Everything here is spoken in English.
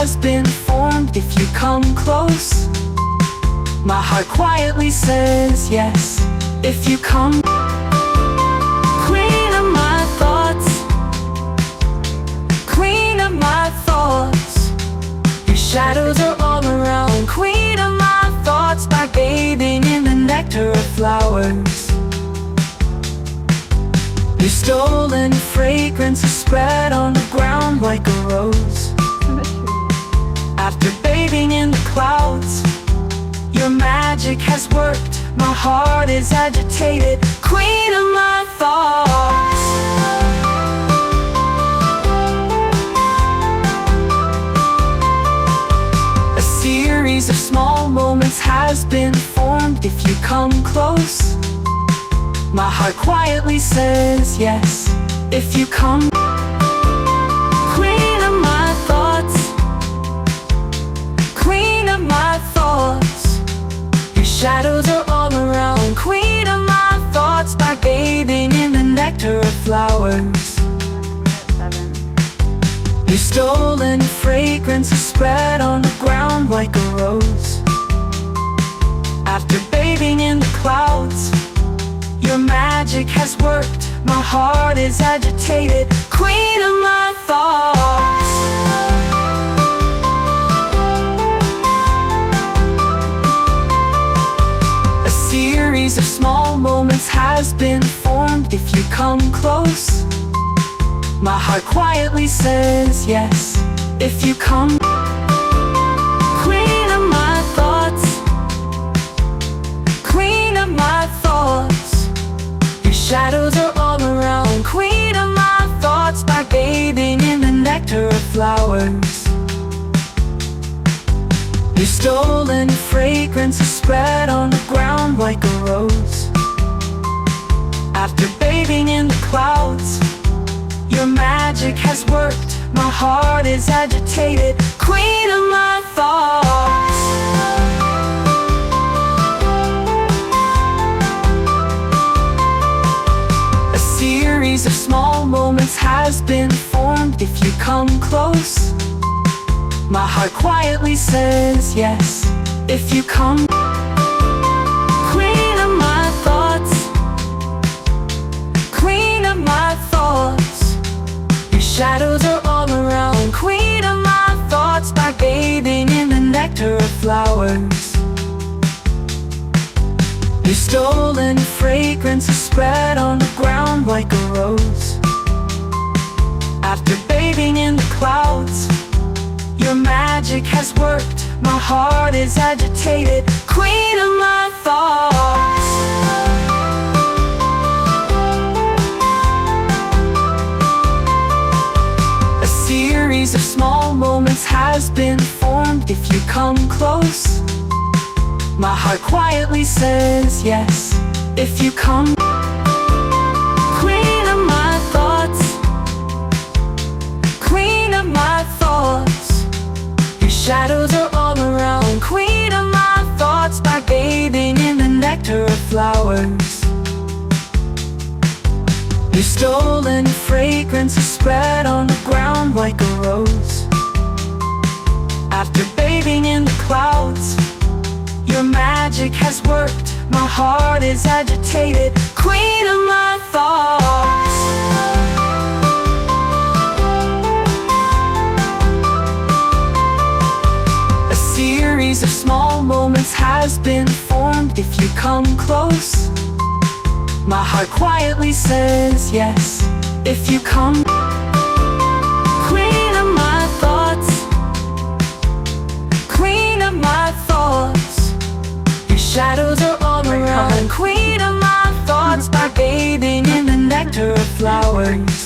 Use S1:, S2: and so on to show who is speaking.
S1: has been formed if you come close. My heart quietly says yes, if you come. Queen of my thoughts, queen of my thoughts. Your shadows are all around. Queen of my thoughts, by bathing in the nectar of flowers. Your stolen fragrance is spread on the ground like a rose. After bathing in the clouds, your magic has worked. My heart is agitated. Queen of my thoughts. A series of small moments has been formed if you come close. My heart quietly says yes, if you come. Queen of my thoughts, queen of my thoughts. Your shadows are all around. Queen of my thoughts, by bathing in the nectar of flowers. Your stolen fragrance is spread on the ground like a rose. After bathing in the clouds, your magic has worked. My heart is agitated. Queen of my thoughts. A series of small moments has been formed if you come close. My heart quietly says yes, if you come. Queen of my thoughts, queen of my thoughts. Your shadows are all around. Queen of my thoughts, by bathing in the nectar of flowers. Your stolen fragrance is spread on the ground like a rose. After bathing in the clouds, your magic has worked. My heart is agitated. Queen of my thoughts. A series of small moments has been formed if you come close. My heart quietly says yes, if you come. Queen of my thoughts, queen of my thoughts. Your shadows are all around. Queen of my thoughts, by bathing in the nectar of flowers. Your stolen fragrance is spread on the ground like a rose. After bathing in the clouds, your magic has worked. My heart is agitated. Queen of my thoughts. A series of small moments has been formed if you come close. My heart quietly says yes, if you come. Queen of my thoughts, queen of my thoughts. Your shadows are all around. Queen of my thoughts, by bathing in the nectar of flowers. Your stolen fragrance is spread on the ground like a rose. After bathing in the clouds, your magic has worked. My heart is agitated. Queen of my thoughts. A series of small moments has been formed if you come close. My heart quietly says yes, if you come. Queen of my thoughts, queen of my thoughts. Your shadows are all around. Queen of my thoughts, by bathing in the nectar of flowers.